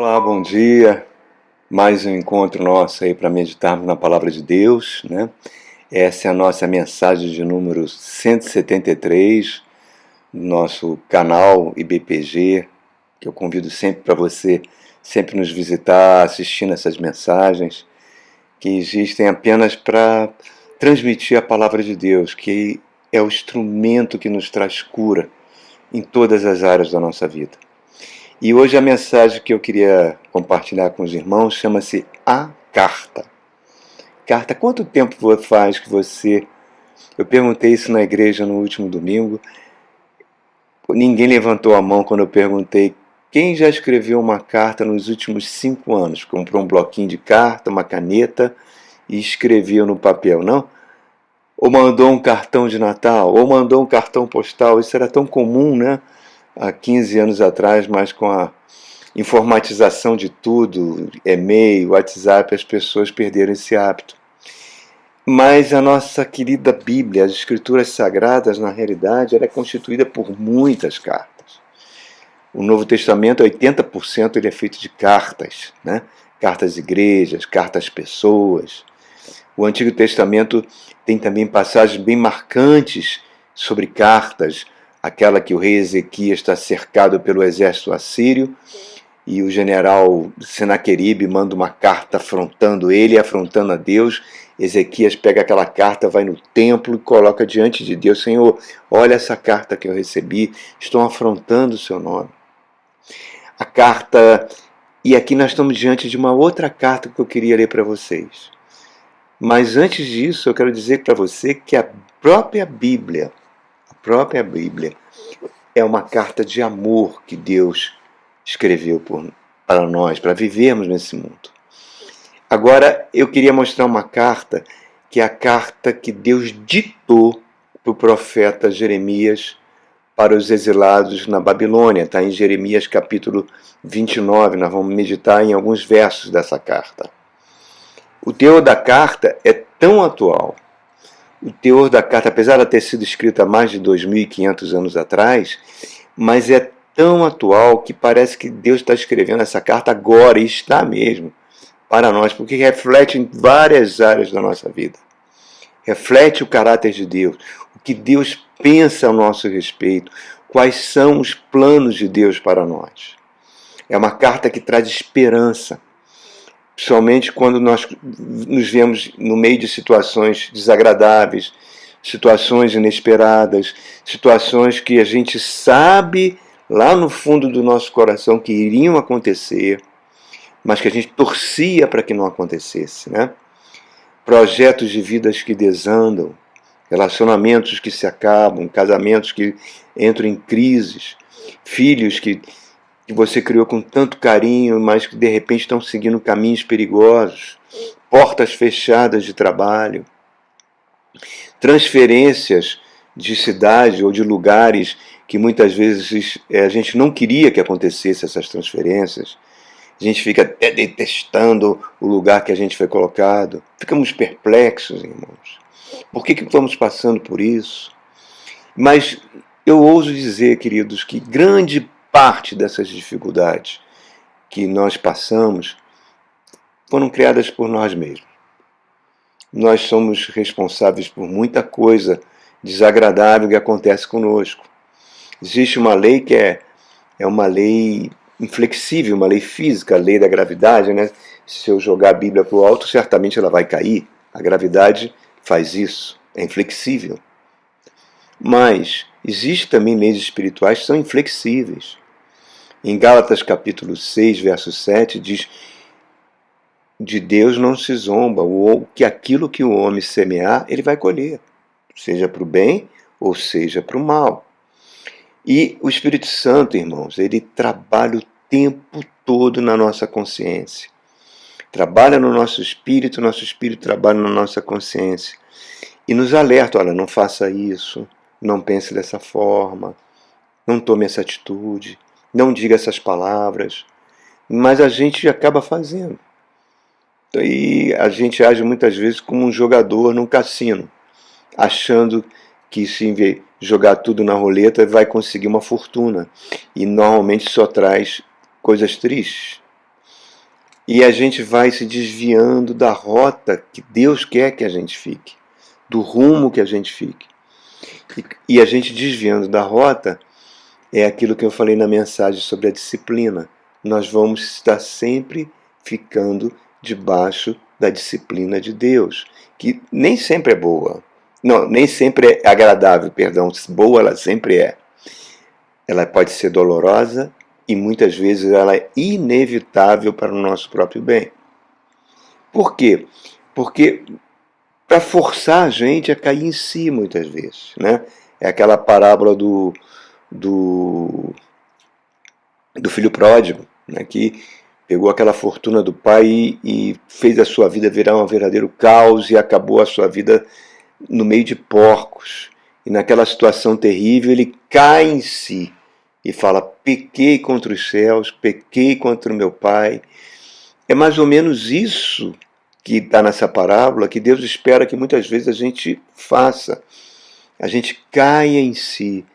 Olá, bom dia. Mais um encontro nosso aí para meditarmos na Palavra de Deus, né? Essa é a nossa mensagem de número 173 do nosso canal IBPG, que eu convido sempre para você sempre nos visitar, assistindo essas mensagens que existem apenas para transmitir a Palavra de Deus, que é o instrumento que nos traz cura em todas as áreas da nossa vida. E hoje a mensagem que eu queria compartilhar com os irmãos chama-se A Carta. Carta, quanto tempo faz que você... Eu perguntei isso na igreja no último domingo. Ninguém levantou a mão quando eu perguntei quem já escreveu uma carta nos últimos 5 anos. Comprou um bloquinho de carta, uma caneta e escreveu no papel, não? Ou mandou um cartão de Natal, ou mandou um cartão postal. Isso era tão comum, né? Há 15 anos atrás, mas com a informatização de tudo, e-mail, WhatsApp, as pessoas perderam esse hábito. Mas a nossa querida Bíblia, as Escrituras Sagradas, na realidade, ela é constituída por muitas cartas. O Novo Testamento, 80% ele é feito de cartas, né? Cartas igrejas, cartas pessoas. O Antigo Testamento tem também passagens bem marcantes sobre cartas, aquela que o rei Ezequias está cercado pelo exército assírio e o general Senaqueribe manda uma carta afrontando ele, afrontando a Deus. Ezequias pega aquela carta, vai no templo e coloca diante de Deus: Senhor, olha essa carta que eu recebi, estão afrontando o seu nome. A carta, e aqui nós estamos diante de uma outra carta que eu queria ler para vocês. Mas antes disso, eu quero dizer para você que a própria Bíblia é uma carta de amor que Deus escreveu para nós, para vivermos nesse mundo. Agora, eu queria mostrar uma carta, que é a carta que Deus ditou para o profeta Jeremias para os exilados na Babilônia. Está em Jeremias capítulo 29, nós vamos meditar em alguns versos dessa carta. O teor da carta é tão atual. O teor da carta, apesar de ter sido escrita há mais de 2.500 anos atrás, mas é tão atual que parece que Deus está escrevendo essa carta agora, e está mesmo, para nós, porque reflete em várias áreas da nossa vida. Reflete o caráter de Deus, o que Deus pensa a nosso respeito, quais são os planos de Deus para nós. É uma carta que traz esperança, principalmente quando nós nos vemos no meio de situações desagradáveis, situações inesperadas, situações que a gente sabe lá no fundo do nosso coração que iriam acontecer, mas que a gente torcia para que não acontecesse, né? Projetos de vidas que desandam, relacionamentos que se acabam, casamentos que entram em crises, filhos que você criou com tanto carinho, mas que de repente estão seguindo caminhos perigosos, portas fechadas de trabalho, transferências de cidade ou de lugares que muitas vezes a gente não queria que acontecesse essas transferências. A gente fica até detestando o lugar que a gente foi colocado. Ficamos perplexos, irmãos. Por que estamos passando por isso? Mas eu ouso dizer, queridos, que grande parte dessas dificuldades que nós passamos foram criadas por nós mesmos. Nós somos responsáveis por muita coisa desagradável que acontece conosco. Existe uma lei que é uma lei inflexível, uma lei física, a lei da gravidade, né? Se eu jogar a Bíblia para o alto, certamente ela vai cair. A gravidade faz isso, é inflexível. Mas existem também leis espirituais que são inflexíveis. Em Gálatas capítulo 6, verso 7, diz: de Deus não se zomba, ou que aquilo que o homem semear, ele vai colher, seja para o bem ou seja para o mal. E o Espírito Santo, irmãos, ele trabalha o tempo todo na nossa consciência. Trabalha no nosso espírito trabalha na nossa consciência. E nos alerta: olha, não faça isso, não pense dessa forma, não tome essa atitude, não diga essas palavras. Mas a gente acaba fazendo. E a gente age muitas vezes como um jogador num cassino, achando que se jogar tudo na roleta vai conseguir uma fortuna. E normalmente só traz coisas tristes. e a gente vai se desviando da rota que Deus quer que a gente fique, do rumo que a gente fique. E a gente desviando da rota é aquilo que eu falei na mensagem sobre a disciplina. Nós vamos estar sempre ficando debaixo da disciplina de Deus, que nem sempre é boa. Não, nem sempre é agradável, perdão. Boa ela sempre é. Ela pode ser dolorosa e muitas vezes ela é inevitável para o nosso próprio bem. Por quê? Porque para forçar a gente a cair em si muitas vezes, né? É aquela parábola do filho pródigo, né? Que pegou aquela fortuna do pai e fez a sua vida virar um verdadeiro caos e acabou a sua vida no meio de porcos. E naquela situação terrível ele cai em si e fala: pequei contra os céus, pequei contra o meu pai. É mais ou menos isso que está nessa parábola que Deus espera que muitas vezes a gente faça. A gente caia em si,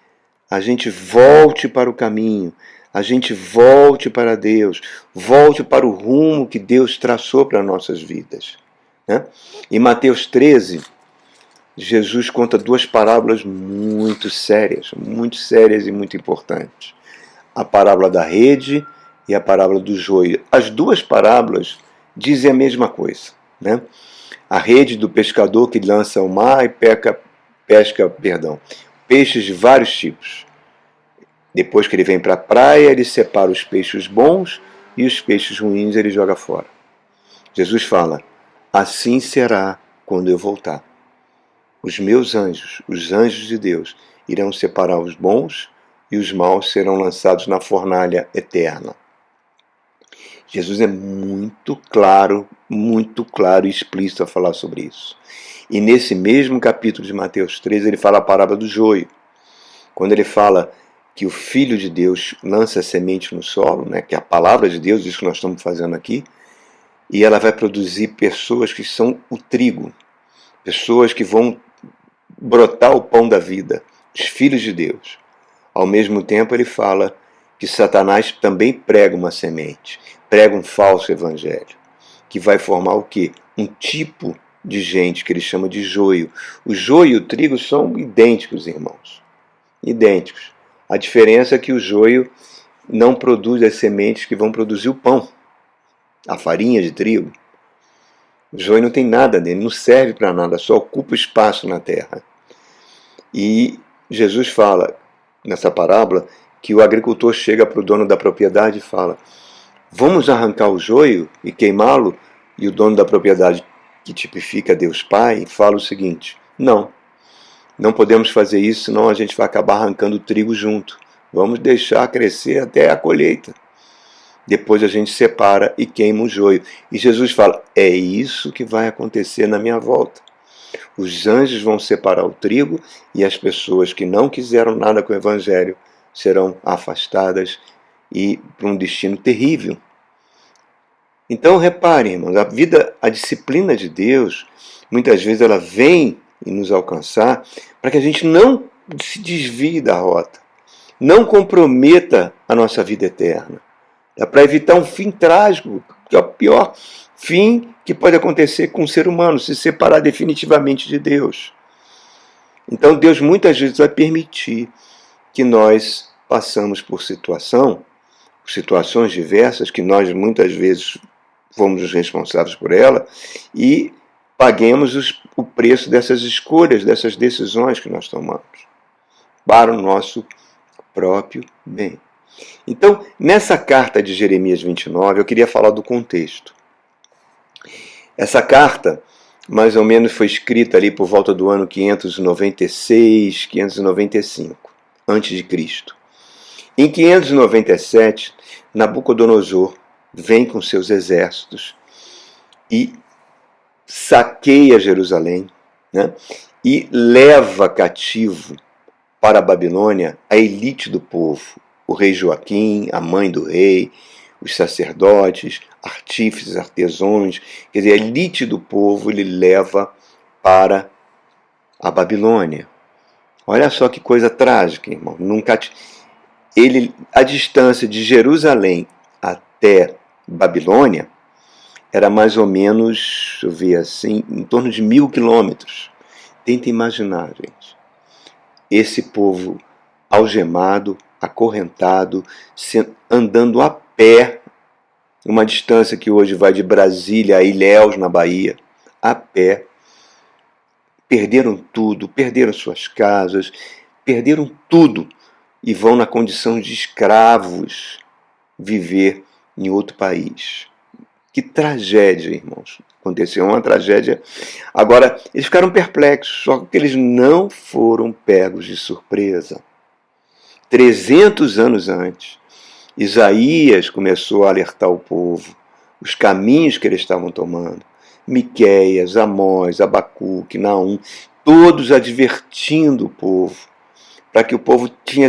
a gente volte para o caminho, a gente volte para Deus, volte para o rumo que Deus traçou para nossas vidas. Né? Em Mateus 13, Jesus conta duas parábolas muito sérias e muito importantes. A parábola da rede e a parábola do joio. As duas parábolas dizem a mesma coisa. Né? A rede do pescador que lança ao mar e pesca peixes de vários tipos. Depois que ele vem para a praia, ele separa os peixes bons e os peixes ruins ele joga fora. Jesus fala: assim será quando eu voltar. Os meus anjos, os anjos de Deus, irão separar os bons e os maus serão lançados na fornalha eterna. Jesus é muito claro e explícito a falar sobre isso. E nesse mesmo capítulo de Mateus 13, ele fala a parábola do joio. Quando ele fala que o Filho de Deus lança a semente no solo, né, que é a palavra de Deus, isso que nós estamos fazendo aqui, e ela vai produzir pessoas que são o trigo, pessoas que vão brotar o pão da vida, os filhos de Deus. Ao mesmo tempo, ele fala que Satanás também prega uma semente, prega um falso evangelho, que vai formar o quê? Um tipo de gente que ele chama de joio. O joio e o trigo são idênticos, irmãos. Idênticos. A diferença é que o joio não produz as sementes que vão produzir o pão, a farinha de trigo. O joio não tem nada nele, não serve para nada, só ocupa espaço na terra. E Jesus fala, nessa parábola, que o agricultor chega para o dono da propriedade e fala: vamos arrancar o joio e queimá-lo? E o dono da propriedade, que tipifica Deus Pai, fala o seguinte: não podemos fazer isso, senão a gente vai acabar arrancando o trigo junto. Vamos deixar crescer até a colheita. Depois a gente separa e queima o joio. E Jesus fala: é isso que vai acontecer na minha volta. Os anjos vão separar o trigo e as pessoas que não quiseram nada com o evangelho serão afastadas e para um destino terrível. Então reparem, irmãos, a disciplina de Deus, muitas vezes ela vem e nos alcançar para que a gente não se desvie da rota, não comprometa a nossa vida eterna. É para evitar um fim trágico, que é o pior fim que pode acontecer com o ser humano, se separar definitivamente de Deus. Então Deus muitas vezes vai permitir que nós passamos por situações diversas, que nós muitas vezes fomos os responsáveis por ela, e paguemos o preço dessas escolhas, dessas decisões que nós tomamos, para o nosso próprio bem. Então, nessa carta de Jeremias 29, eu queria falar do contexto. Essa carta, mais ou menos, foi escrita ali por volta do ano 596, 595, a.C. Em 597, Nabucodonosor vem com seus exércitos e saqueia Jerusalém, né? E leva cativo para a Babilônia a elite do povo, o rei Joaquim, a mãe do rei, os sacerdotes, artífices, artesãos, quer dizer, a elite do povo ele leva para a Babilônia. Olha só que coisa trágica, irmão. A distância de Jerusalém até Babilônia era mais ou menos, deixa eu ver assim, em torno de 1.000 quilômetros. Tenta imaginar, gente, esse povo algemado, acorrentado, andando a pé, uma distância que hoje vai de Brasília a Ilhéus, na Bahia, a pé. Perderam tudo, perderam suas casas, perderam tudo e vão na condição de escravos viver em outro país. Que tragédia, irmãos. Aconteceu uma tragédia. Agora, eles ficaram perplexos, só que eles não foram pegos de surpresa. 300 anos antes, Isaías começou a alertar o povo, os caminhos que eles estavam tomando. Miqueias, Amós, Abacuque, Naum, todos advertindo o povo, para que o povo tinha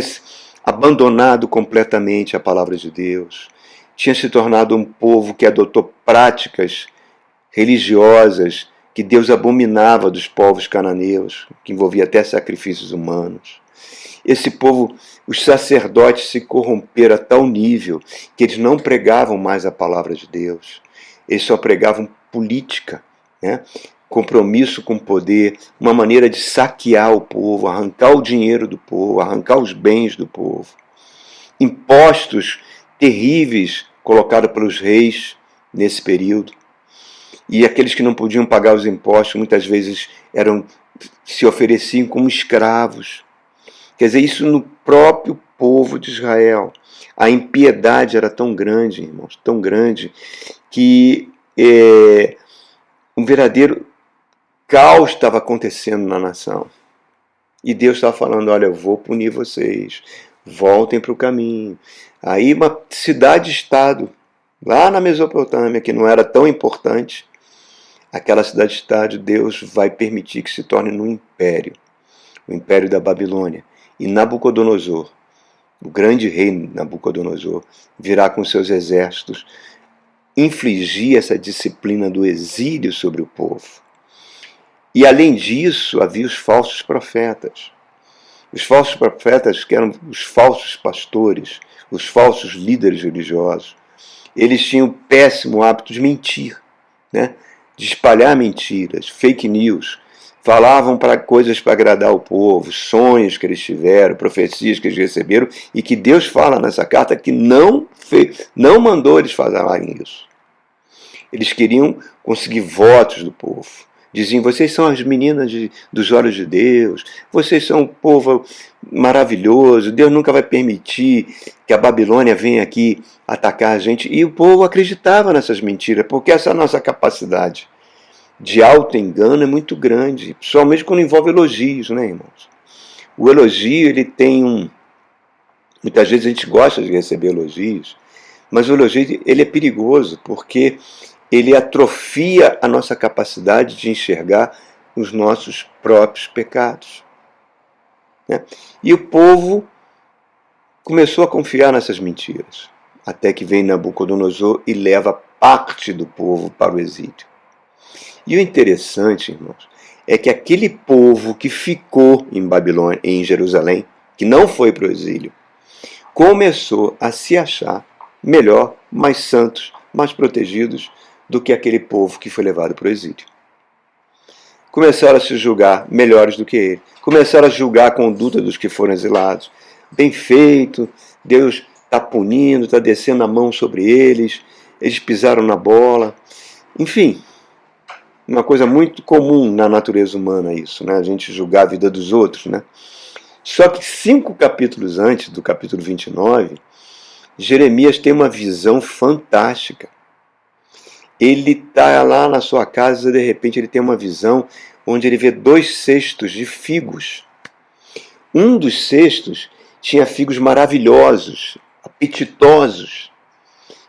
abandonado completamente a palavra de Deus, tinha se tornado um povo que adotou práticas religiosas que Deus abominava dos povos cananeus, que envolvia até sacrifícios humanos. Esse povo, os sacerdotes se corromperam a tal nível que eles não pregavam mais a palavra de Deus. Eles só pregavam política, né? Compromisso com o poder, uma maneira de saquear o povo, arrancar o dinheiro do povo, arrancar os bens do povo. Impostos terríveis colocados pelos reis nesse período. E aqueles que não podiam pagar os impostos, muitas vezes se ofereciam como escravos. Quer dizer, isso no próprio povo de Israel. A impiedade era tão grande, irmãos, tão grande, que um verdadeiro caos estava acontecendo na nação. E Deus estava falando, olha, eu vou punir vocês, voltem para o caminho. Aí uma cidade-estado, lá na Mesopotâmia, que não era tão importante, aquela cidade-estado, Deus vai permitir que se torne num império, o império da Babilônia. E Nabucodonosor, o grande rei Nabucodonosor, virá com seus exércitos infligir essa disciplina do exílio sobre o povo. E além disso, havia os falsos profetas. Os falsos profetas, que eram os falsos pastores, os falsos líderes religiosos, eles tinham o péssimo hábito de mentir, né? De espalhar mentiras, fake news. Falavam para coisas para agradar o povo, sonhos que eles tiveram, profecias que eles receberam, e que Deus fala nessa carta que não mandou eles fazerem isso. Eles queriam conseguir votos do povo. Diziam, vocês são as meninas dos olhos de Deus, vocês são um povo maravilhoso, Deus nunca vai permitir que a Babilônia venha aqui atacar a gente. E o povo acreditava nessas mentiras, porque essa nossa capacidade de auto-engano é muito grande, principalmente quando envolve elogios, né, irmãos? O elogio, ele tem muitas vezes a gente gosta de receber elogios, mas o elogio, ele é perigoso, porque ele atrofia a nossa capacidade de enxergar os nossos próprios pecados, né? E o povo começou a confiar nessas mentiras, até que vem Nabucodonosor e leva parte do povo para o exílio. E o interessante, irmãos, é que aquele povo que ficou em Babilônia, em Jerusalém, que não foi para o exílio, começou a se achar melhor, mais santos, mais protegidos do que aquele povo que foi levado para o exílio. Começaram a se julgar melhores do que ele. Começaram a julgar a conduta dos que foram exilados. Bem feito, Deus está punindo, está descendo a mão sobre eles, eles pisaram na bola. Enfim, uma coisa muito comum na natureza humana isso, né? A gente julgar a vida dos outros, né? Só que 5 capítulos antes do capítulo 29, Jeremias tem uma visão fantástica. Ele está lá na sua casa e de repente ele tem uma visão onde ele vê 2 cestos de figos. Um dos cestos tinha figos maravilhosos, apetitosos,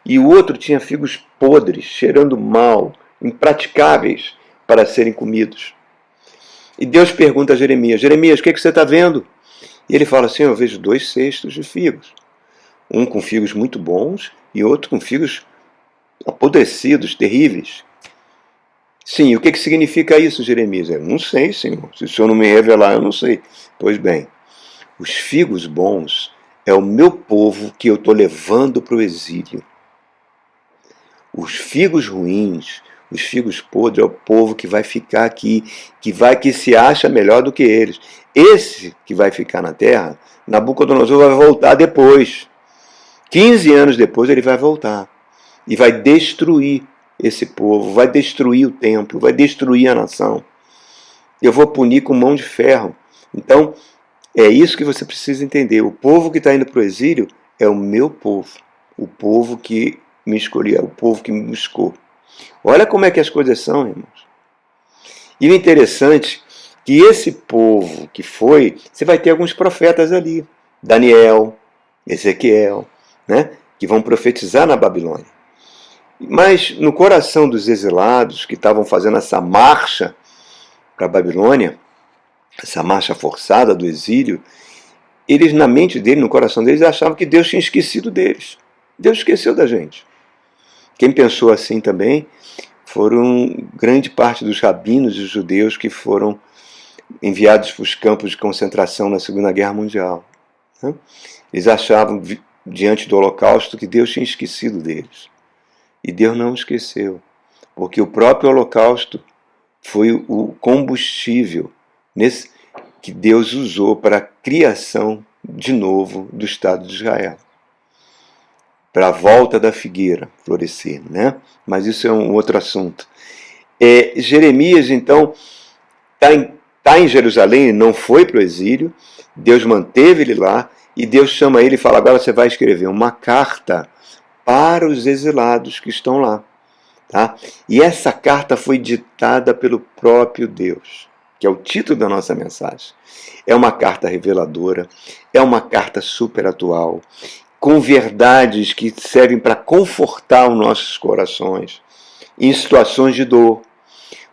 e o outro tinha figos podres, cheirando mal, impraticáveis para serem comidos. E Deus pergunta a Jeremias, Jeremias, o que você está vendo? E ele fala assim, eu vejo 2 cestos de figos. Um com figos muito bons e outro com figos apodrecidos, terríveis. Sim, o que significa isso, Jeremias? Eu não sei, Senhor. Se o Senhor não me revelar, eu não sei. Pois bem, os figos bons é o meu povo que eu estou levando para o exílio. Os figos ruins, os figos podres é o povo que vai ficar aqui, que se acha melhor do que eles. Esse que vai ficar na terra, Nabucodonosor vai voltar depois. 15 anos depois ele vai voltar e vai destruir esse povo, vai destruir o templo, vai destruir a nação. Eu vou punir com mão de ferro. Então, é isso que você precisa entender. O povo que está indo para o exílio é o meu povo. O povo que me escolheu, é o povo que me buscou. Olha como é que as coisas são, irmãos. E o interessante é que esse povo que foi, você vai ter alguns profetas ali. Daniel, Ezequiel, né, que vão profetizar na Babilônia. Mas no coração dos exilados que estavam fazendo essa marcha para a Babilônia, essa marcha forçada do exílio, eles, na mente deles, no coração deles, achavam que Deus tinha esquecido deles. Deus esqueceu da gente. Quem pensou assim também foram grande parte dos rabinos e judeus que foram enviados para os campos de concentração na Segunda Guerra Mundial. Eles achavam, diante do Holocausto, que Deus tinha esquecido deles. E Deus não esqueceu, porque o próprio Holocausto foi o combustível que Deus usou para a criação, de novo, do Estado de Israel. Para a volta da figueira florescer, né? Mas isso é um outro assunto. Jeremias, então, está em Jerusalém, não foi para o exílio, Deus manteve ele lá, e Deus chama ele e fala, agora você vai escrever uma carta para os exilados que estão lá. Tá? E essa carta foi ditada pelo próprio Deus, que é o título da nossa mensagem. É uma carta reveladora, é uma carta super atual, com verdades que servem para confortar os nossos corações em situações de dor,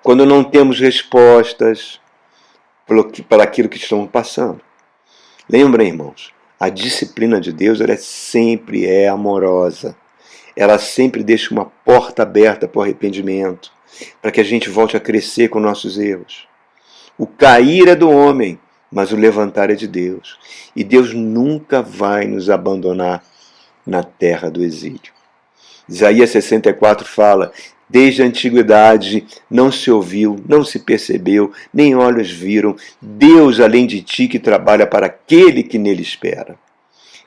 quando não temos respostas para aquilo que estamos passando. Lembrem, irmãos, a disciplina de Deus ela sempre é amorosa. Ela sempre deixa uma porta aberta para o arrependimento, para que a gente volte a crescer com nossos erros. O cair é do homem, mas o levantar é de Deus. E Deus nunca vai nos abandonar na terra do exílio. Isaías 64 fala, desde a antiguidade não se ouviu, não se percebeu, nem olhos viram, Deus além de ti que trabalha para aquele que nele espera.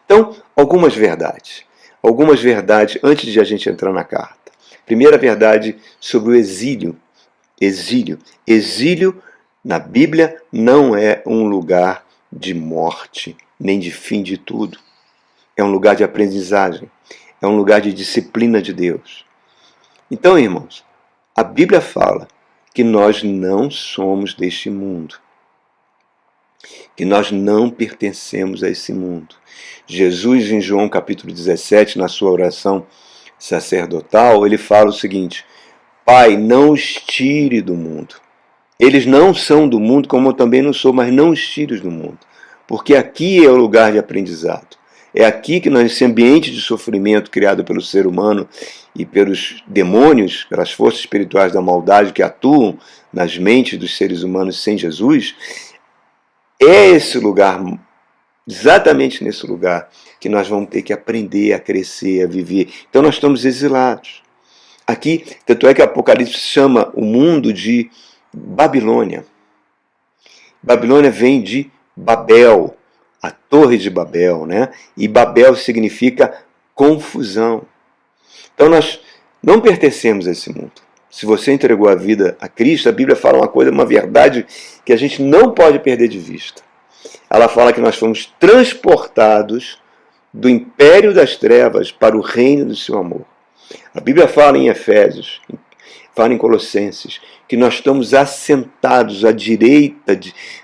Então, algumas verdades antes de a gente entrar na carta. Primeira verdade sobre o exílio. Exílio na Bíblia não é um lugar de morte, nem de fim de tudo. É um lugar de aprendizagem, é um lugar de disciplina de Deus. Então, irmãos, a Bíblia fala que nós não somos deste mundo, que nós não pertencemos a esse mundo. Jesus, em João capítulo 17, na sua oração sacerdotal, ele fala o seguinte, Pai, não os tire do mundo. Eles não são do mundo, como eu também não sou, mas não os tire do mundo. Porque aqui é o lugar de aprendizado. É aqui que nesse ambiente de sofrimento criado pelo ser humano e pelos demônios, pelas forças espirituais da maldade que atuam nas mentes dos seres humanos sem Jesus, é esse lugar, exatamente nesse lugar, que nós vamos ter que aprender a crescer, a viver. Então nós estamos exilados. Aqui, tanto é que o Apocalipse chama o mundo de Babilônia. Babilônia vem de Babel, a Torre de Babel, né? E Babel significa confusão. Então nós não pertencemos a esse mundo. Se você entregou a vida a Cristo, a Bíblia fala uma coisa, uma verdade que a gente não pode perder de vista. Ela fala que nós fomos transportados do império das trevas para o reino do seu amor. A Bíblia fala em Efésios, fala em Colossenses, que nós estamos assentados à direita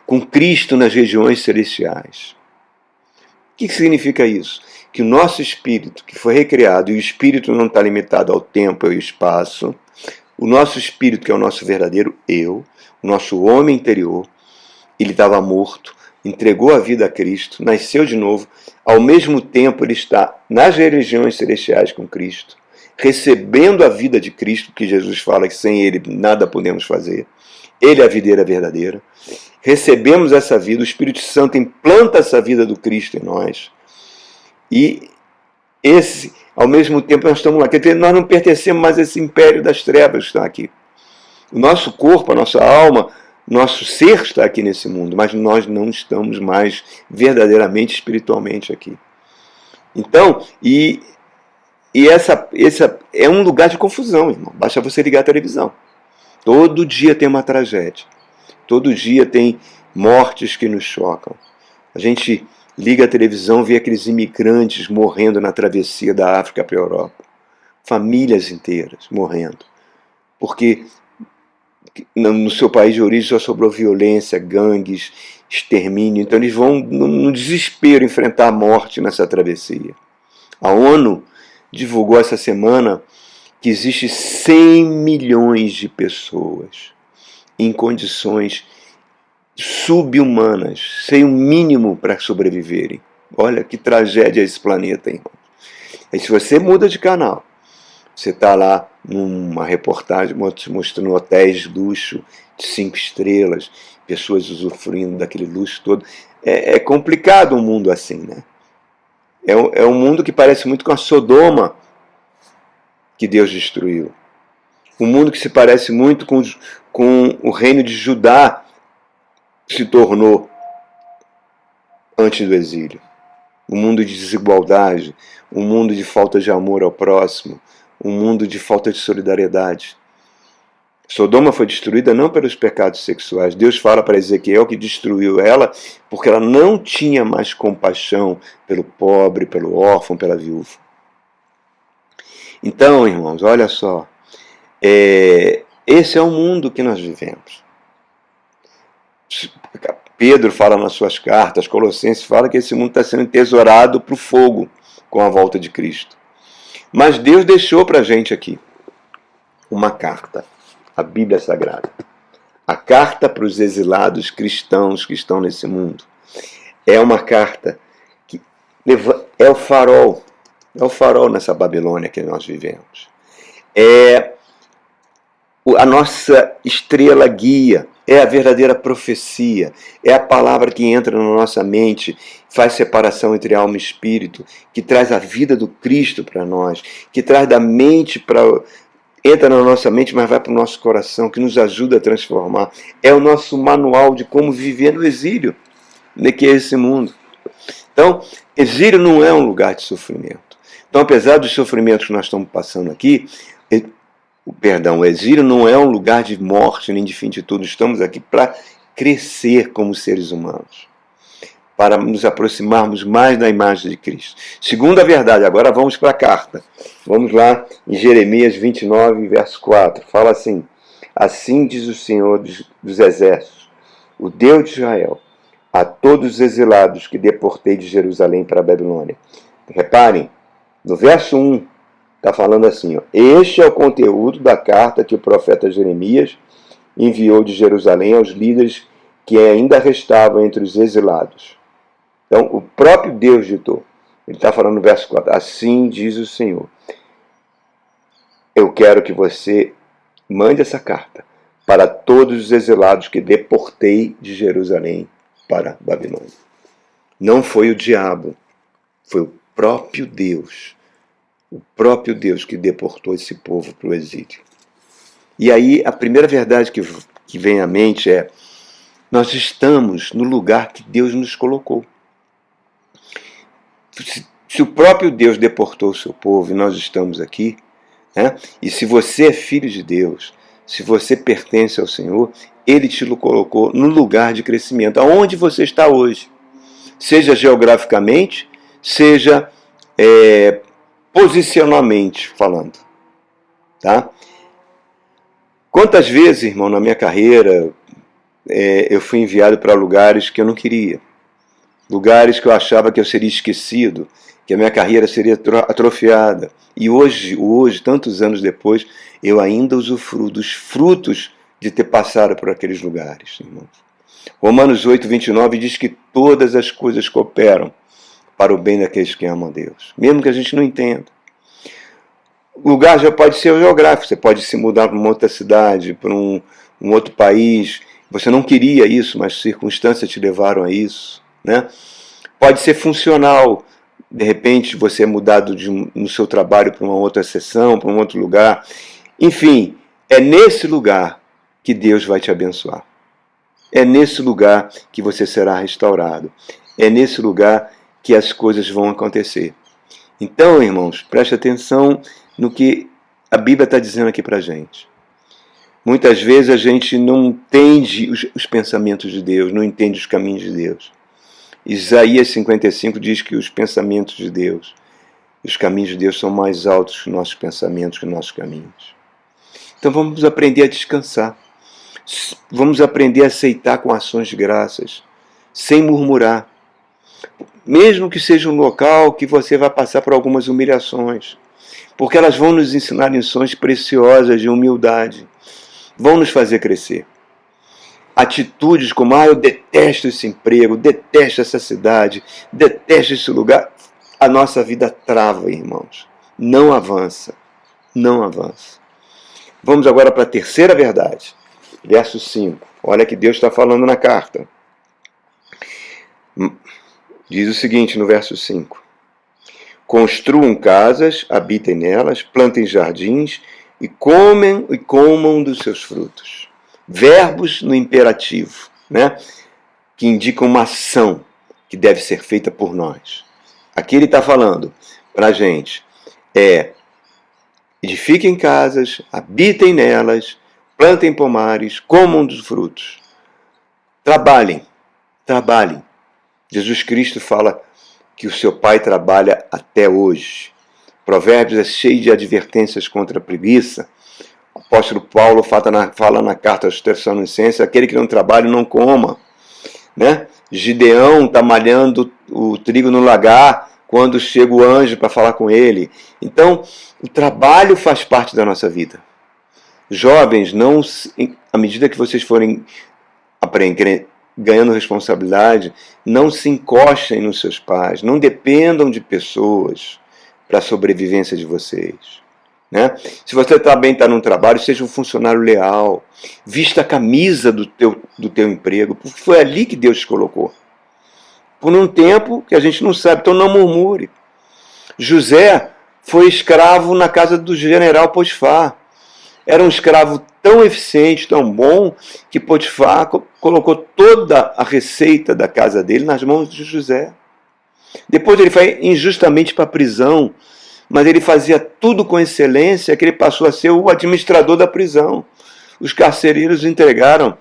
com Cristo nas regiões celestiais. O que significa isso? Que o nosso espírito, que foi recriado, e o espírito não está limitado ao tempo e ao espaço, o nosso espírito, que é o nosso verdadeiro eu, o nosso homem interior, ele estava morto, entregou a vida a Cristo, nasceu de novo, ao mesmo tempo ele está nas regiões celestiais com Cristo, recebendo a vida de Cristo, que Jesus fala que sem ele nada podemos fazer. Ele é a videira verdadeira. Recebemos essa vida, o Espírito Santo implanta essa vida do Cristo em nós. E ao mesmo tempo nós estamos lá. Quer dizer, nós não pertencemos mais a esse império das trevas que está aqui. O nosso corpo, a nossa alma, nosso ser está aqui nesse mundo, mas nós não estamos mais verdadeiramente, espiritualmente aqui. Então, essa é um lugar de confusão, irmão. Basta você ligar a televisão. Todo dia tem uma tragédia. Todo dia tem mortes que nos chocam. A gente liga a televisão, vê aqueles imigrantes morrendo na travessia da África para a Europa. Famílias inteiras morrendo. Porque no seu país de origem só sobrou violência, gangues, extermínio. Então eles vão, no desespero, enfrentar a morte nessa travessia. A ONU divulgou essa semana que existe 100 milhões de pessoas em condições subhumanas, sem o mínimo para sobreviverem. Olha que tragédia esse planeta, irmão. E se você muda de canal, você está lá numa reportagem mostrando hotéis de luxo de 5 estrelas, pessoas usufruindo daquele luxo todo. É complicado um mundo assim, né? É um mundo que parece muito com a Sodoma que Deus destruiu. Um mundo que se parece muito com o reino de Judá que se tornou antes do exílio. Um mundo de desigualdade, um mundo de falta de amor ao próximo, um mundo de falta de solidariedade. Sodoma foi destruída não pelos pecados sexuais. Deus fala para Ezequiel que destruiu ela porque ela não tinha mais compaixão pelo pobre, pelo órfão, pela viúva. Então, irmãos, olha só. Esse é o mundo que nós vivemos. Pedro fala nas suas cartas, Colossenses fala que esse mundo está sendo entesourado para o fogo com a volta de Cristo. Mas Deus deixou para a gente aqui uma carta, a Bíblia Sagrada. A carta para os exilados cristãos que estão nesse mundo. É uma carta que é o farol nessa Babilônia que nós vivemos. É a nossa estrela guia, é a verdadeira profecia, é a palavra que entra na nossa mente, faz separação entre alma e espírito, que traz a vida do Cristo para nós, que traz da mente para... entra na nossa mente, mas vai para o nosso coração, que nos ajuda a transformar. É o nosso manual de como viver no exílio, que é esse mundo. Então, exílio não é um lugar de sofrimento. Então, apesar dos sofrimentos que nós estamos passando aqui, o exílio não é um lugar de morte nem de fim de tudo. Estamos aqui para crescer como seres humanos, para nos aproximarmos mais da imagem de Cristo. Segunda verdade, agora vamos para a carta. Vamos lá em Jeremias 29, verso 4. Fala assim: assim diz o Senhor dos Exércitos, o Deus de Israel, a todos os exilados que deportei de Jerusalém para a Babilônia. Reparem, no verso 1, está falando assim, ó, este é o conteúdo da carta que o profeta Jeremias enviou de Jerusalém aos líderes que ainda restavam entre os exilados. Então, o próprio Deus ditou. Ele está falando no verso 4. Assim diz o Senhor. Eu quero que você mande essa carta para todos os exilados que deportei de Jerusalém para a Babilônia. Não foi o diabo, foi o próprio Deus. O próprio Deus que deportou esse povo para o exílio. E aí, a primeira verdade que vem à mente é: nós estamos no lugar que Deus nos colocou. Se o próprio Deus deportou o seu povo e nós estamos aqui, né? E se você é filho de Deus, se você pertence ao Senhor, Ele te colocou no lugar de crescimento, aonde você está hoje. Seja geograficamente, seja posicionalmente falando. Tá? Quantas vezes, irmão, na minha carreira, eu fui enviado para lugares que eu não queria. Lugares que eu achava que eu seria esquecido, que a minha carreira seria atrofiada. E hoje, tantos anos depois, eu ainda usufruo dos frutos de ter passado por aqueles lugares, irmãos. Romanos 8, 29 diz que todas as coisas cooperam para o bem daqueles que amam a Deus, mesmo que a gente não entenda. O lugar já pode ser geográfico, você pode se mudar para uma outra cidade, para um outro país. Você não queria isso, mas circunstâncias te levaram a isso. Né? Pode ser funcional. de repente você é mudado no seu trabalho para uma outra seção, para um outro lugar. Enfim, é nesse lugar que Deus vai te abençoar. É nesse lugar que você será restaurado. É nesse lugar que as coisas vão acontecer. Então, irmãos, preste atenção no que a Bíblia está dizendo aqui para a gente. Muitas vezes a gente não entende os pensamentos de Deus, não entende os caminhos de Deus. Isaías 55 diz que os pensamentos de Deus, os caminhos de Deus são mais altos que nossos pensamentos, que nossos caminhos. Então vamos aprender a descansar. Vamos aprender a aceitar com ações de graças, sem murmurar. Mesmo que seja um local que você vai passar por algumas humilhações, porque elas vão nos ensinar lições preciosas de humildade, vão nos fazer crescer. Atitudes como, eu detesto esse emprego, detesto essa cidade, detesto esse lugar, a nossa vida trava, irmãos. Não avança, não avança. Vamos agora para a terceira verdade. Verso 5. Olha que Deus está falando na carta. Diz o seguinte no verso 5. Construam casas, habitem nelas, plantem jardins e comam dos seus frutos. Verbos no imperativo, né? Que indicam uma ação que deve ser feita por nós. Aqui ele está falando para a gente, edifiquem casas, habitem nelas, plantem pomares, comam dos frutos. Trabalhem, trabalhem. Jesus Cristo fala que o seu Pai trabalha até hoje. Provérbios é cheio de advertências contra a preguiça. O apóstolo Paulo fala na carta aos Tessalonicenses, aquele que não trabalha não coma. Né? Gideão está malhando o trigo no lagar quando chega o anjo para falar com ele. Então, o trabalho faz parte da nossa vida. Jovens, à medida que vocês forem ganhando responsabilidade, não se encostem nos seus pais, não dependam de pessoas para a sobrevivência de vocês. Né? Se você também está num trabalho, seja um funcionário leal, vista a camisa do teu emprego, porque foi ali que Deus te colocou. Por um tempo que a gente não sabe, então não murmure. José foi escravo na casa do general Potifar. Era um escravo tão eficiente, tão bom, que Potifar colocou toda a receita da casa dele nas mãos de José. Depois ele foi injustamente para a prisão, mas ele fazia tudo com excelência, que ele passou a ser o administrador da prisão. Os carcereiros entregaram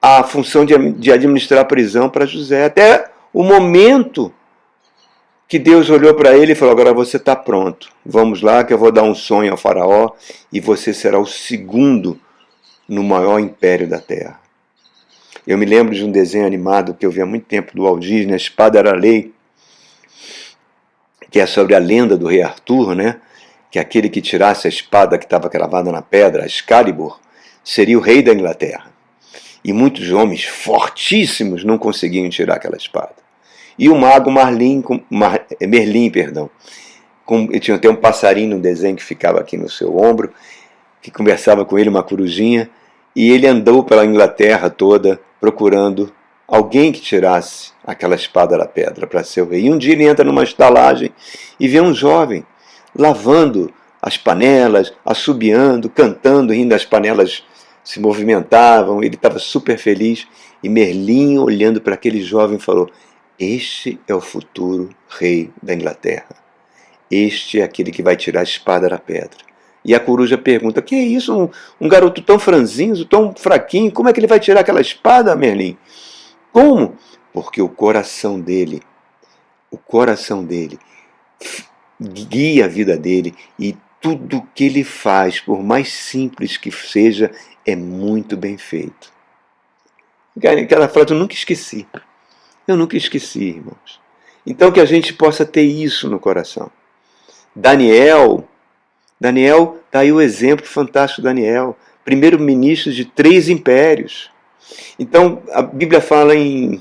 a função de administrar a prisão para José, até o momento que Deus olhou para ele e falou, agora você está pronto, vamos lá que eu vou dar um sonho ao faraó e você será o segundo no maior império da terra. Eu me lembro de um desenho animado que eu vi há muito tempo do Walt Disney, A Espada Era a Lei, que é sobre a lenda do rei Arthur, né? Que aquele que tirasse a espada que estava cravada na pedra, a Excalibur, seria o rei da Inglaterra. E muitos homens fortíssimos não conseguiam tirar aquela espada. E o mago Merlin, ele tinha até um passarinho no desenho que ficava aqui no seu ombro, que conversava com ele, uma corujinha, e ele andou pela Inglaterra toda procurando alguém que tirasse aquela espada da pedra para ser o rei. E um dia ele entra numa estalagem e vê um jovem lavando as panelas, assobiando, cantando, rindo, as panelas se movimentavam, ele estava super feliz. E Merlin, olhando para aquele jovem, falou, este é o futuro rei da Inglaterra. Este é aquele que vai tirar a espada da pedra. E a coruja pergunta, que é isso? Um garoto tão franzinho, tão fraquinho, como é que ele vai tirar aquela espada, Merlin? Como? Porque o coração dele guia a vida dele e tudo que ele faz, por mais simples que seja, é muito bem feito. Aquela frase eu nunca esqueci. Eu nunca esqueci, irmãos. Então que a gente possa ter isso no coração. Daniel, está aí o exemplo fantástico de Daniel, primeiro-ministro de 3 impérios. Então a Bíblia fala em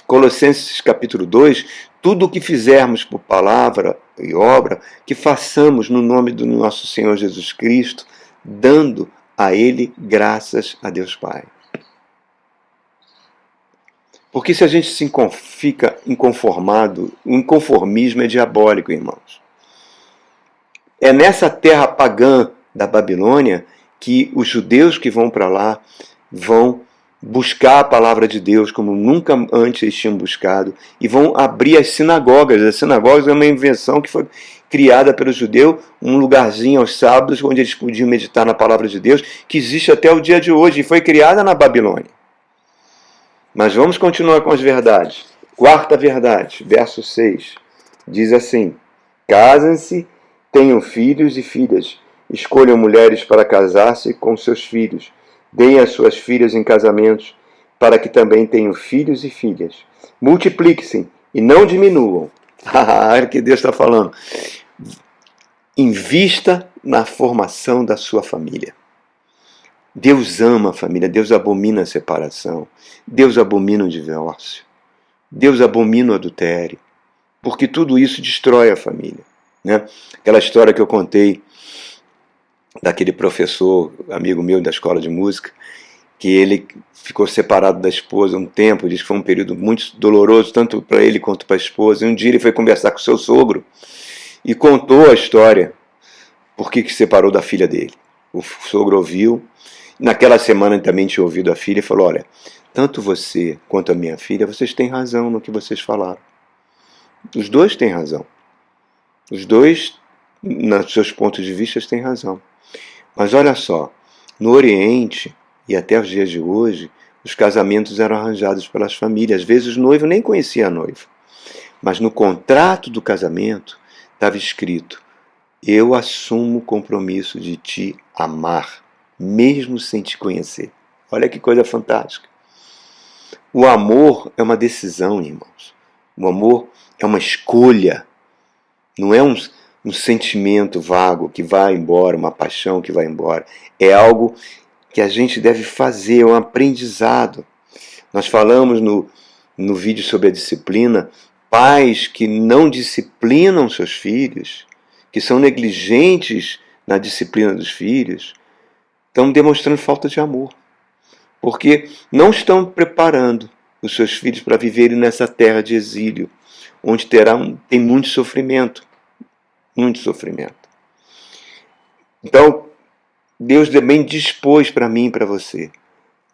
Colossenses capítulo 2, tudo o que fizermos por palavra e obra, que façamos no nome do nosso Senhor Jesus Cristo, dando a Ele graças a Deus Pai. Porque se a gente fica inconformado, o inconformismo é diabólico, irmãos. É nessa terra pagã da Babilônia que os judeus que vão para lá vão buscar a palavra de Deus como nunca antes eles tinham buscado e vão abrir as sinagogas. As sinagogas é uma invenção que foi criada pelo judeu, um lugarzinho aos sábados onde eles podiam meditar na palavra de Deus, que existe até o dia de hoje e foi criada na Babilônia. Mas vamos continuar com as verdades. Quarta verdade, verso 6, diz assim: casem-se, tenham filhos e filhas, escolham mulheres para casar-se com seus filhos, deem as suas filhas em casamentos, para que também tenham filhos e filhas. Multipliquem-se e não diminuam. Olha o que Deus está falando. Invista na formação da sua família. Deus ama a família, Deus abomina a separação, Deus abomina o divórcio, Deus abomina o adultério, porque tudo isso destrói a família. Né? Aquela história que eu contei daquele professor, amigo meu da escola de música, que ele ficou separado da esposa um tempo, diz que foi um período muito doloroso, tanto para ele quanto para a esposa, e um dia ele foi conversar com o seu sogro e contou a história, por que se separou da filha dele. O sogro ouviu, naquela semana ele também tinha ouvido a filha e falou: olha, tanto você quanto a minha filha, vocês têm razão no que vocês falaram. Os dois têm razão. Os dois, nos seus pontos de vista, têm razão. Mas olha só, no Oriente, e até os dias de hoje, os casamentos eram arranjados pelas famílias. Às vezes o noivo nem conhecia a noiva. Mas no contrato do casamento estava escrito: eu assumo o compromisso de te amar, mesmo sem te conhecer. Olha que coisa fantástica. O amor é uma decisão, irmãos. O amor é uma escolha. Não é um sentimento vago que vai embora, uma paixão que vai embora. É algo que a gente deve fazer, é um aprendizado. Nós falamos no vídeo sobre a disciplina, pais que não disciplinam seus filhos, que são negligentes na disciplina dos filhos, estão demonstrando falta de amor. Porque não estão preparando os seus filhos para viverem nessa terra de exílio, onde tem muito sofrimento. Muito sofrimento. Então, Deus também dispôs para mim e para você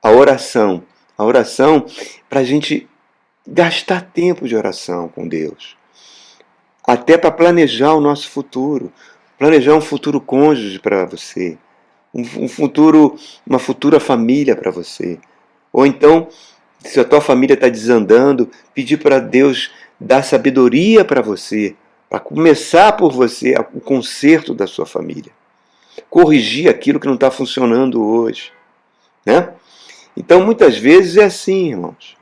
a oração. A oração para a gente gastar tempo de oração com Deus. Até para planejar o nosso futuro. Planejar um futuro cônjuge para você. Uma futura família para você. Ou então, se a tua família está desandando, pedir para Deus dar sabedoria para você, para começar por você o conserto da sua família. Corrigir aquilo que não está funcionando hoje. Né? Então, muitas vezes é assim, irmãos.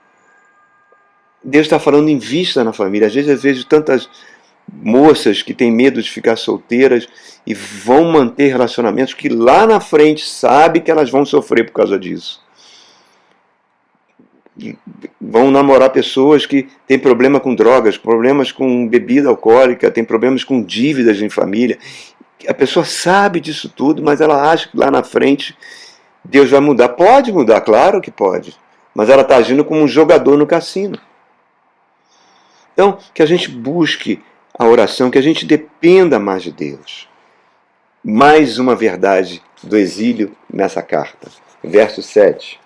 Deus está falando em vista na família. Às vezes eu vejo tantas moças que têm medo de ficar solteiras e vão manter relacionamentos que lá na frente sabe que elas vão sofrer por causa disso. Vão namorar pessoas que têm problema com drogas, problemas com bebida alcoólica, têm problemas com dívidas em família. A pessoa sabe disso tudo, mas ela acha que lá na frente Deus vai mudar. Pode mudar, claro que pode. Mas ela está agindo como um jogador no cassino. Então, que a gente busque a oração, que a gente dependa mais de Deus. Mais uma verdade do exílio nessa carta. Verso 7.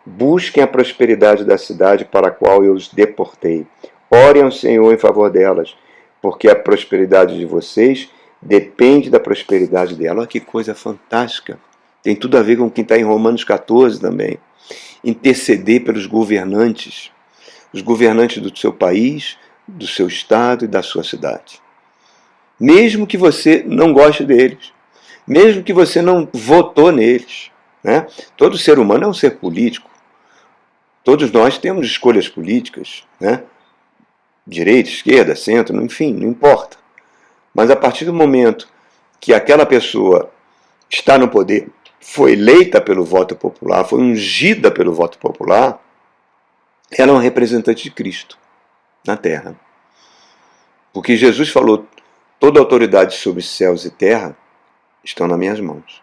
Busquem a prosperidade da cidade para a qual eu os deportei. Orem ao Senhor em favor delas, porque a prosperidade de vocês depende da prosperidade dela. Olha que coisa fantástica. Tem tudo a ver com quem está em Romanos 14 também. Interceder pelos governantes. Os governantes do seu país, do seu estado e da sua cidade. Mesmo que você não goste deles. Mesmo que você não votou neles. Né? Todo ser humano é um ser político. Todos nós temos escolhas políticas, né? Direita, esquerda, centro, enfim, não importa. Mas a partir do momento que aquela pessoa está no poder, foi eleita pelo voto popular, foi ungida pelo voto popular, ela é uma representante de Cristo na terra. Porque Jesus falou: toda autoridade sobre céus e terra estão nas minhas mãos.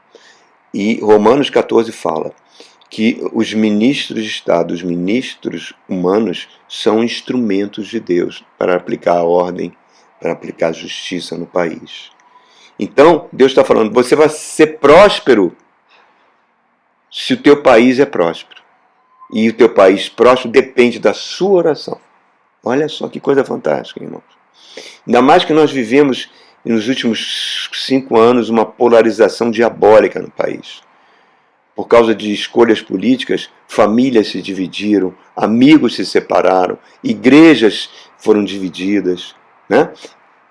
E Romanos 14 fala que os ministros de Estado, os ministros humanos, são instrumentos de Deus para aplicar a ordem, para aplicar a justiça no país. Então, Deus está falando, você vai ser próspero se o teu país é próspero. E o teu país próspero depende da sua oração. Olha só que coisa fantástica, irmãos. Ainda mais que nós vivemos, nos últimos 5 anos, uma polarização diabólica no país. Por causa de escolhas políticas, famílias se dividiram, amigos se separaram, igrejas foram divididas, né?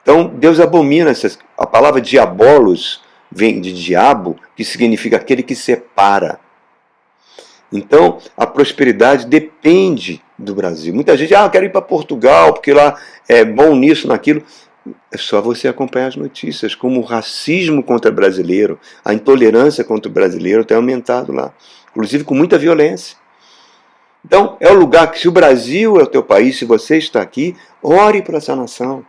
Então, Deus abomina essas. A palavra diabolos vem de diabo, que significa aquele que separa. Então, a prosperidade depende do Brasil. Muita gente, eu quero ir para Portugal, porque lá é bom nisso, naquilo. É só você acompanhar as notícias, como o racismo contra o brasileiro, a intolerância contra o brasileiro tem aumentado lá, inclusive com muita violência. Então, é o lugar que, se o Brasil é o teu país, se você está aqui, ore para essa nação.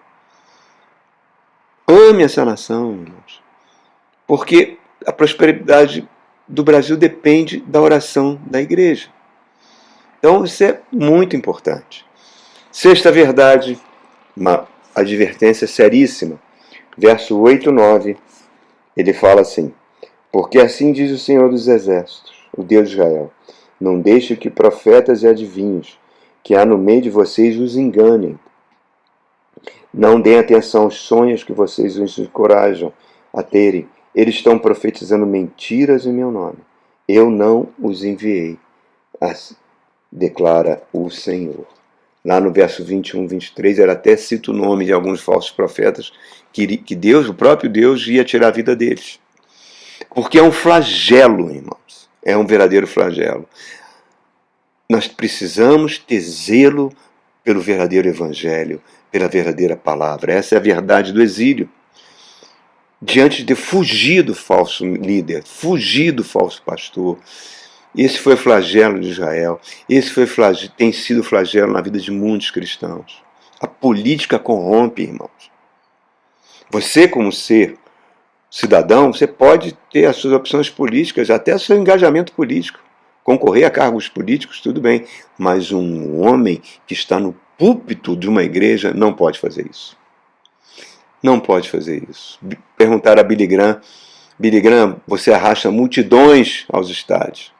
Ame essa nação, irmãos. Porque a prosperidade do Brasil depende da oração da igreja. Então, isso é muito importante. Sexta verdade, uma advertência seríssima. Verso 8 e 9, ele fala assim: porque assim diz o Senhor dos Exércitos, o Deus de Israel, não deixe que profetas e adivinhos que há no meio de vocês os enganem. Não deem atenção aos sonhos que vocês os encorajam a terem. Eles estão profetizando mentiras em meu nome. Eu não os enviei, declara o Senhor. Lá no verso 21, 23, ele até cita o nome de alguns falsos profetas que Deus, o próprio Deus, ia tirar a vida deles. Porque é um flagelo, irmãos. É um verdadeiro flagelo. Nós precisamos ter zelo pelo verdadeiro evangelho, pela verdadeira palavra. Essa é a verdade do exílio. Diante de fugir do falso líder, fugir do falso pastor. Esse foi o flagelo de Israel. Esse tem sido flagelo na vida de muitos cristãos. A política corrompe, irmãos. Você, como ser cidadão, você pode ter as suas opções políticas, até o seu engajamento político. Concorrer a cargos políticos, tudo bem. Mas um homem que está no púlpito de uma igreja não pode fazer isso. Não pode fazer isso. Perguntaram a Billy Graham: você arrasta multidões aos estádios.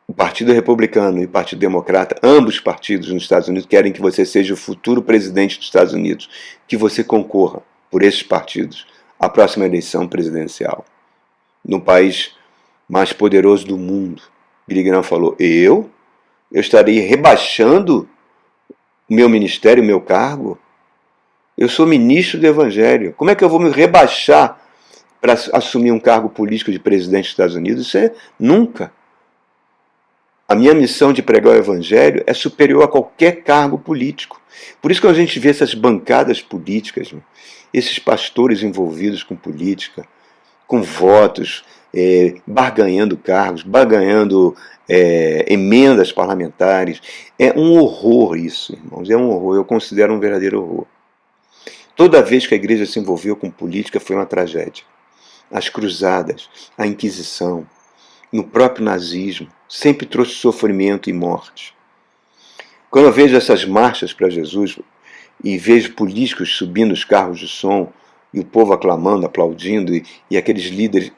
O Partido Republicano e o Partido Democrata, ambos partidos nos Estados Unidos, querem que você seja o futuro presidente dos Estados Unidos, que você concorra por esses partidos à próxima eleição presidencial. No país mais poderoso do mundo. Billy Graham falou: eu estarei rebaixando o meu ministério, o meu cargo? Eu sou ministro do Evangelho. Como é que eu vou me rebaixar para assumir um cargo político de presidente dos Estados Unidos? Isso é nunca. A minha missão de pregar o Evangelho é superior a qualquer cargo político. Por isso que a gente vê essas bancadas políticas, esses pastores envolvidos com política, com votos, barganhando cargos, barganhando emendas parlamentares. É um horror isso, irmãos. É um horror. Eu considero um verdadeiro horror. Toda vez que a igreja se envolveu com política foi uma tragédia. As cruzadas, a Inquisição, no próprio nazismo, sempre trouxe sofrimento e morte. Quando eu vejo essas marchas para Jesus e vejo políticos subindo os carros de som e o povo aclamando, aplaudindo e aqueles líderes,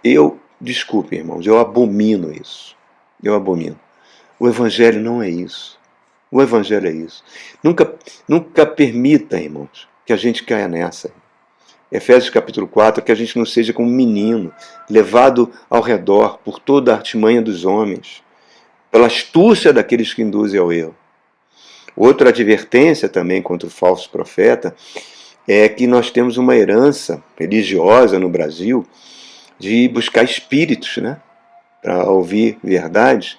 desculpe, irmãos, eu abomino isso. Eu abomino. O Evangelho não é isso. O Evangelho é isso. Nunca permita, irmãos, que a gente caia nessa. Efésios capítulo 4, que a gente não seja como um menino, levado ao redor por toda a artimanha dos homens, pela astúcia daqueles que induzem ao erro. Outra advertência também contra o falso profeta é que nós temos uma herança religiosa no Brasil de buscar espíritos, né, para ouvir verdades,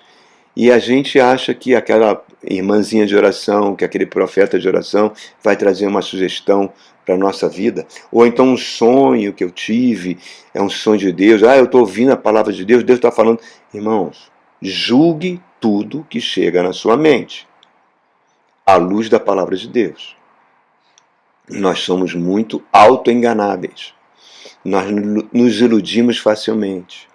e a gente acha que aquela irmãzinha de oração, que aquele profeta de oração vai trazer uma sugestão para a nossa vida. Ou então um sonho que eu tive, é um sonho de Deus. Eu estou ouvindo a palavra de Deus, Deus está falando. Irmãos, julgue tudo que chega na sua mente, à luz da palavra de Deus. Nós somos muito autoenganáveis. Nós nos iludimos facilmente.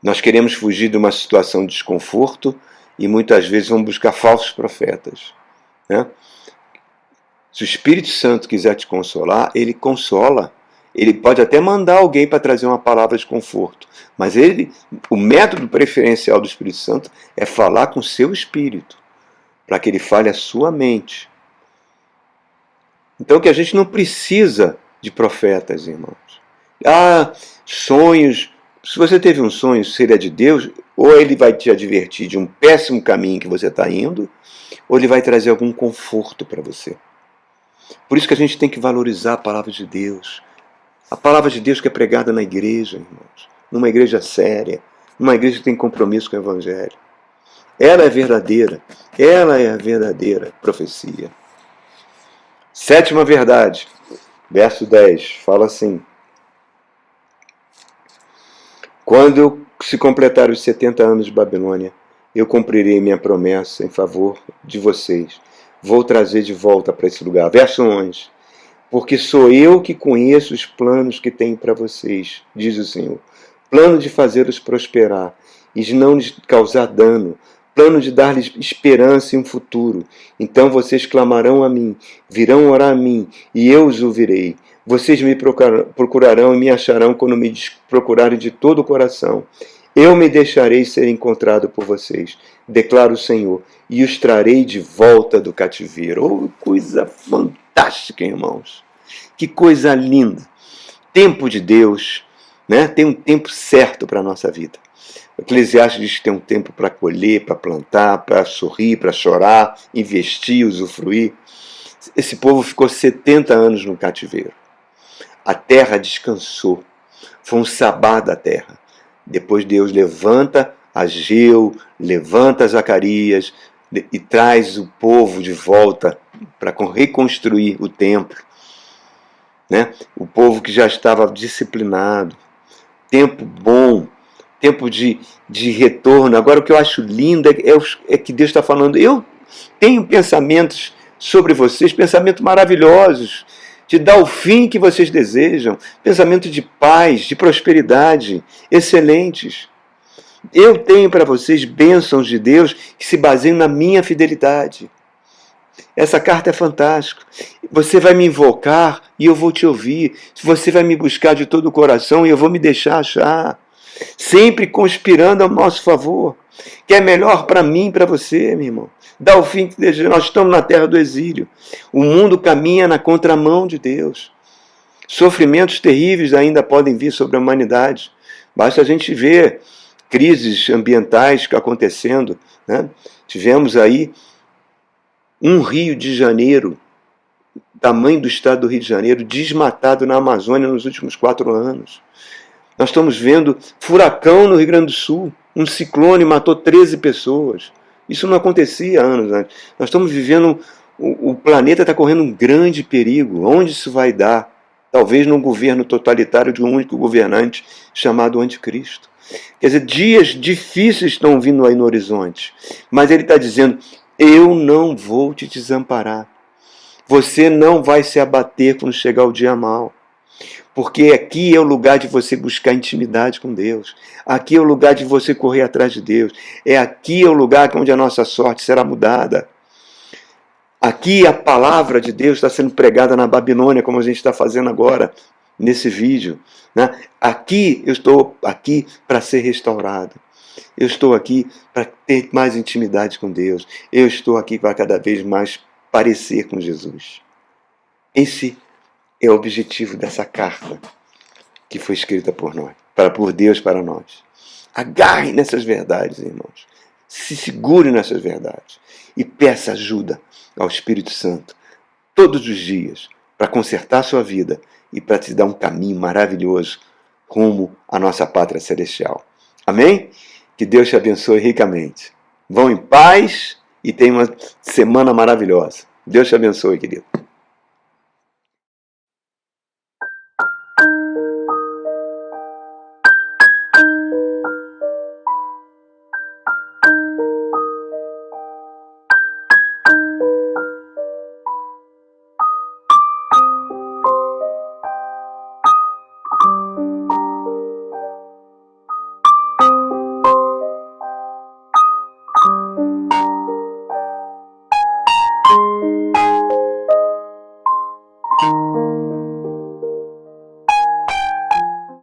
Nós queremos fugir de uma situação de desconforto e muitas vezes vamos buscar falsos profetas, né? Se o Espírito Santo quiser te consolar, ele consola. Ele pode até mandar alguém para trazer uma palavra de conforto, mas o método preferencial do Espírito Santo é falar com o seu espírito, para que ele fale a sua mente. Então que a gente não precisa de profetas, irmãos. Sonhos. Se você teve um sonho, se ele é de Deus, ou ele vai te advertir de um péssimo caminho que você está indo, ou ele vai trazer algum conforto para você. Por isso que a gente tem que valorizar a palavra de Deus. A palavra de Deus que é pregada na igreja, irmãos. Numa igreja séria. Numa igreja que tem compromisso com o Evangelho. Ela é verdadeira. Ela é a verdadeira profecia. Sétima verdade. Verso 10. Fala assim. Quando se completar os 70 anos de Babilônia, eu cumprirei minha promessa em favor de vocês. Vou trazer de volta para esse lugar. Verso 11. Porque sou eu que conheço os planos que tenho para vocês, diz o Senhor. Plano de fazê-los prosperar e de não lhes causar dano. Plano de dar-lhes esperança e um futuro. Então vocês clamarão a mim, virão orar a mim, e eu os ouvirei. Vocês me procurarão e me acharão quando me procurarem de todo o coração. Eu me deixarei ser encontrado por vocês, declara o Senhor, e os trarei de volta do cativeiro. Oh, coisa fantástica, irmãos. Que coisa linda. Tempo de Deus, né? Tem um tempo certo para a nossa vida. O Eclesiastes diz que tem um tempo para colher, para plantar, para sorrir, para chorar, investir, usufruir. Esse povo ficou 70 anos no cativeiro. A terra descansou. Foi um sabá da terra. Depois Deus levanta Ageu, levanta Zacarias e traz o povo de volta para reconstruir o templo. Né? O povo que já estava disciplinado. Tempo bom, tempo de retorno. Agora o que eu acho lindo é que Deus está falando, eu tenho pensamentos sobre vocês, pensamentos maravilhosos, de dar o fim que vocês desejam, pensamentos de paz, de prosperidade, excelentes. Eu tenho para vocês bênçãos de Deus que se baseiam na minha fidelidade. Essa carta é fantástica. Você vai me invocar e eu vou te ouvir. Você vai me buscar de todo o coração e eu vou me deixar achar. Sempre conspirando ao nosso favor. Que é melhor para mim e para você, meu irmão. Dá o fim que deseja. Nós estamos na terra do exílio. O mundo caminha na contramão de Deus. Sofrimentos terríveis ainda podem vir sobre a humanidade. Basta a gente ver crises ambientais acontecendo. Né? Tivemos aí um Rio de Janeiro, tamanho do estado do Rio de Janeiro, desmatado na Amazônia nos últimos 4 anos. Nós estamos vendo furacão no Rio Grande do Sul, um ciclone matou 13 pessoas. Isso não acontecia anos antes. Nós estamos vivendo, o planeta está correndo um grande perigo. Onde isso vai dar? Talvez num governo totalitário de um único governante chamado Anticristo. Quer dizer, dias difíceis estão vindo aí no horizonte. Mas ele está dizendo, eu não vou te desamparar. Você não vai se abater quando chegar o dia mau. Porque aqui é o lugar de você buscar intimidade com Deus. Aqui é o lugar de você correr atrás de Deus. Aqui é o lugar onde a nossa sorte será mudada. Aqui a palavra de Deus está sendo pregada na Babilônia, como a gente está fazendo agora, nesse vídeo. Né? Aqui eu estou aqui para ser restaurado. Eu estou aqui para ter mais intimidade com Deus. Eu estou aqui para cada vez mais parecer com Jesus. Esse é o objetivo dessa carta que foi escrita por nós, por Deus para nós. Agarre nessas verdades, irmãos. Se segure nessas verdades e peça ajuda ao Espírito Santo todos os dias para consertar a sua vida e para te dar um caminho maravilhoso rumo à nossa pátria celestial. Amém? Que Deus te abençoe ricamente. Vão em paz e tenha uma semana maravilhosa. Deus te abençoe, querido.